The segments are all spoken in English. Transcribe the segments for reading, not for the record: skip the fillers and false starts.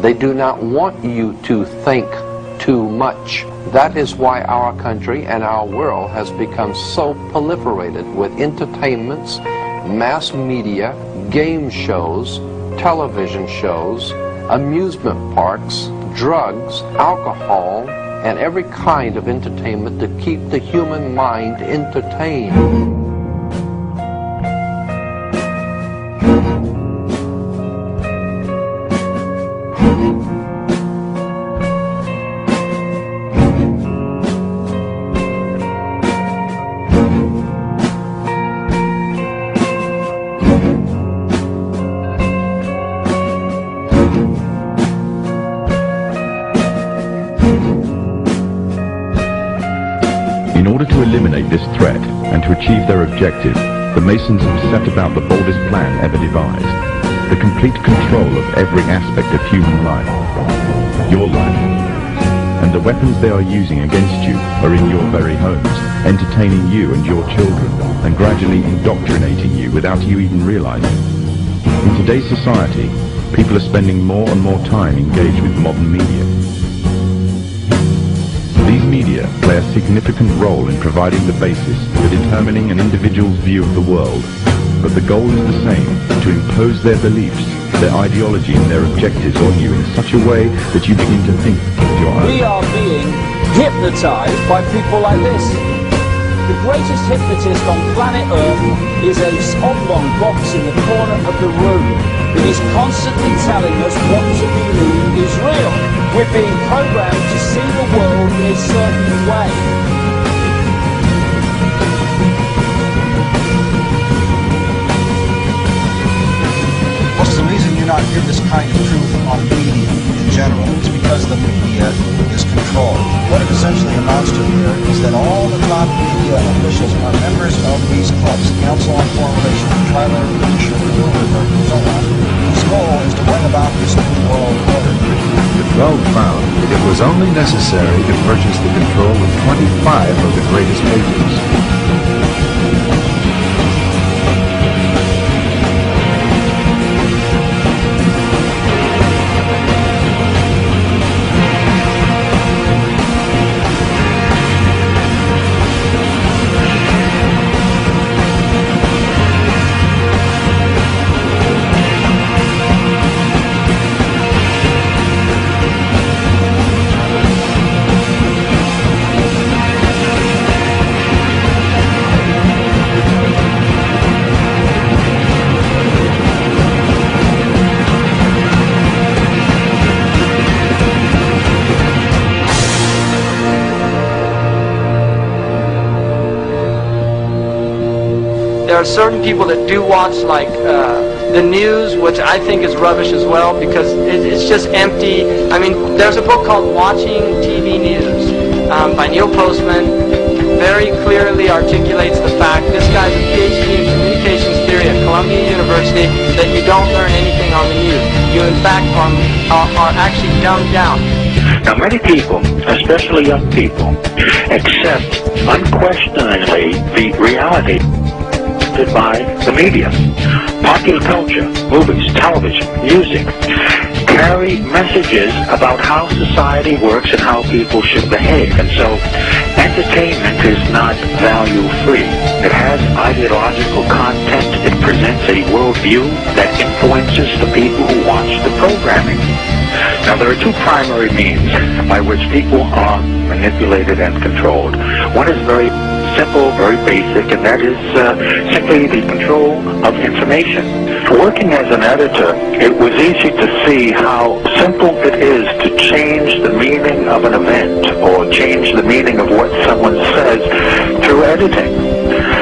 They do not want you to think too much. That is why our country and our world has become so proliferated with entertainments, mass media, game shows, television shows, amusement parks, drugs, alcohol, and every kind of entertainment to keep the human mind entertained. In order to eliminate this threat and to achieve their objective, the Masons have set about the boldest plan ever devised: the complete control of every aspect of human life, your life. And the weapons they are using against you are in your very homes, entertaining you and your children, and gradually indoctrinating you without you even realizing. In today's society, people are spending more and more time engaged with modern media. These media play a significant role in providing the basis for determining an individual's view of the world, but the goal is the same: to impose their beliefs, their ideology and their objectives on you in such a way that you begin to think of your own. We are being hypnotized by people like this. The greatest hypnotist on planet Earth is a oblong box in the corner of the room. It is constantly telling us what to believe is real. We're being programmed to see the world in a certain way. What's the reason you're not given this kind of truth on media in general? It's because the media is controlled. What it essentially amounts to here is that all the top media officials are members of these clubs, Council on Foreign Relations, Trilateral Commission, and so on, whose goal is to bring about this new world order. The 12 found that it was only necessary to purchase the control of 25 of the greatest papers. There are certain people that do watch like the news, which I think is rubbish as well, because it's just empty. I mean, there's a book called Watching TV News by Neil Postman. Very clearly articulates the fact, this guy's a PhD in communications theory at Columbia University, that you don't learn anything on the news. You in fact are actually dumbed down. Now many people, especially young people, accept unquestioningly the reality by the media. Popular culture, movies, television, music carry messages about how society works and how people should behave. And so entertainment is not value-free. It has ideological content. It presents a worldview that influences the people who watch the programming. Now there are two primary means by which people are manipulated and controlled. One is very simple, very basic, and that is simply the control of information. Working as an editor, it was easy to see how simple it is to change the meaning of an event or change the meaning of what someone says through editing.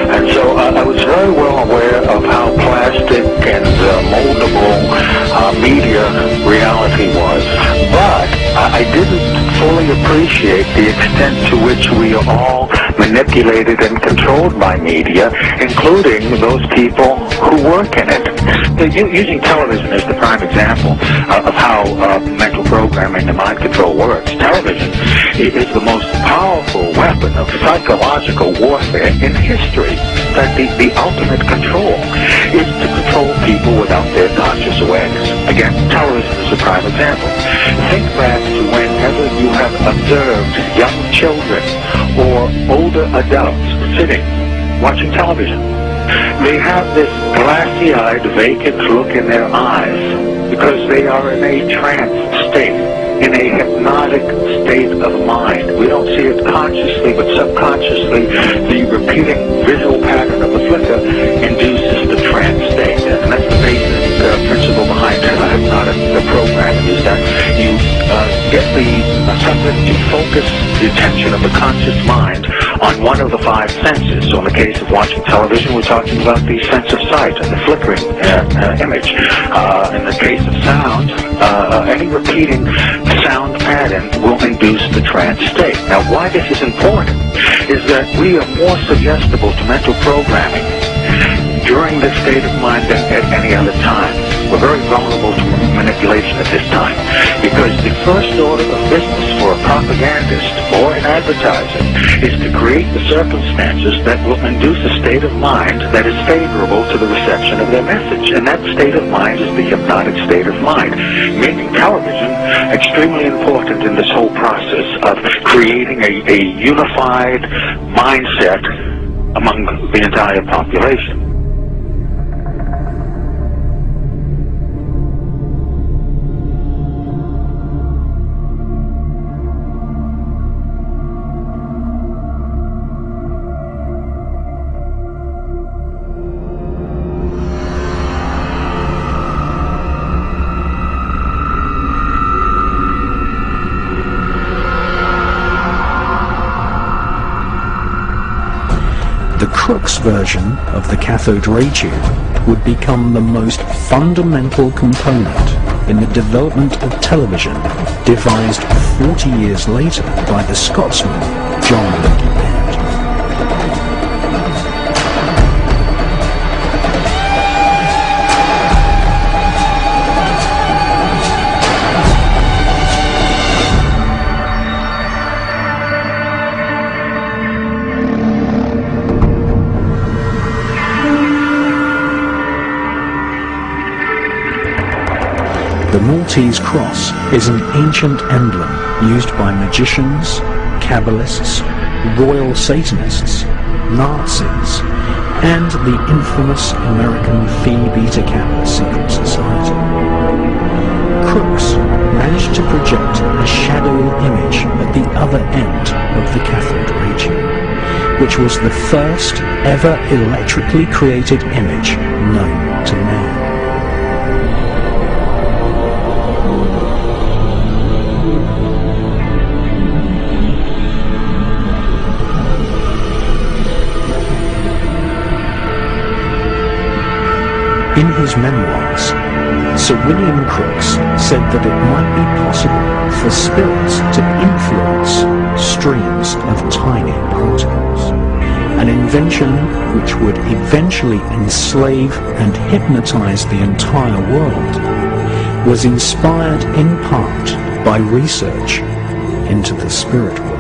And so I was very well aware of how plastic and moldable media reality was. But I didn't fully appreciate the extent to which we are all manipulated and controlled by media, including those people who work in it. Using television as the prime example of how mental programming and mind control works, television is the most powerful weapon of psychological warfare in history. In fact, the ultimate control is to control people without their conscious awareness. Again, television is is a prime example. Think back to whenever you have observed young children or older adults sitting, watching television. They have this glassy-eyed, vacant look in their eyes because they are in a trance state, in a hypnotic state of mind. We don't see it consciously, but subconsciously, the repeating visual pattern of the flicker induces the trance state. And that's the basic principle behind hypnotic programming, is that you get the subject to focus the attention of the conscious mind on one of the five senses. So in the case of watching television, we're talking about the sense of sight and the flickering image. In the case of sound, any repeating sound pattern will induce the trance state. Now, why this is important is that we are more suggestible to mental programming during this state of mind than at any other time. We're very vulnerable to manipulation at this time because the first order of business for a propagandist or an advertiser is to create the circumstances that will induce a state of mind that is favorable to the reception of their message. And that state of mind is the hypnotic state of mind, making television extremely important in this whole process of creating a unified mindset among the entire population. The Crookes version of the cathode ray tube would become the most fundamental component in the development of television, devised 40 years later by the Scotsman John Baird. The Maltese cross is an ancient emblem used by magicians, Kabbalists, royal Satanists, Nazis, and the infamous American Phi Beta Kappa secret society. Crookes managed to project a shadowy image at the other end of the cathode ray tube, which was the first ever electrically created image known to man. In his memoirs, Sir William Crookes said that it might be possible for spirits to influence streams of tiny particles, an invention which would eventually enslave and hypnotize the entire world, was inspired in part by research into the spirit world.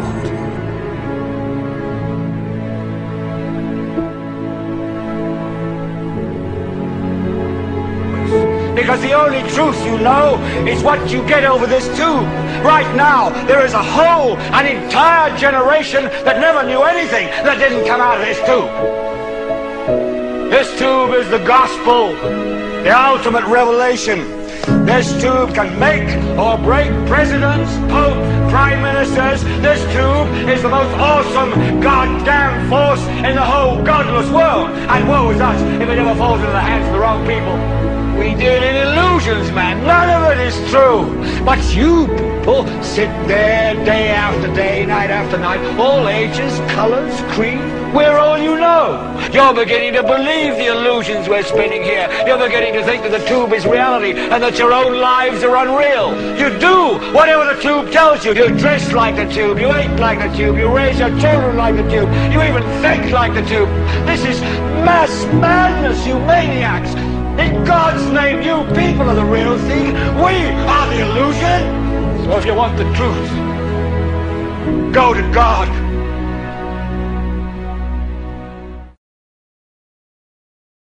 Because the only truth you know is what you get over this tube. Right now, there is an entire generation that never knew anything that didn't come out of this tube. This tube is the gospel, the ultimate revelation. This tube can make or break presidents, pope, prime ministers. This tube is the most awesome goddamn force in the whole godless world. And woe is us if it ever falls into the hands of the wrong people. We deal in illusions, man. None of it is true. But you people sit there day after day, night after night, all ages, colors, creed. We're all you know. You're beginning to believe the illusions we're spinning here. You're beginning to think that the tube is reality and that your own lives are unreal. You do whatever the tube tells you. You dress like the tube. You eat like the tube. You raise your children like the tube. You even think like the tube. This is mass madness, you maniacs. In God's name, you people are the real thing. We are the illusion. So if you want the truth, go to God.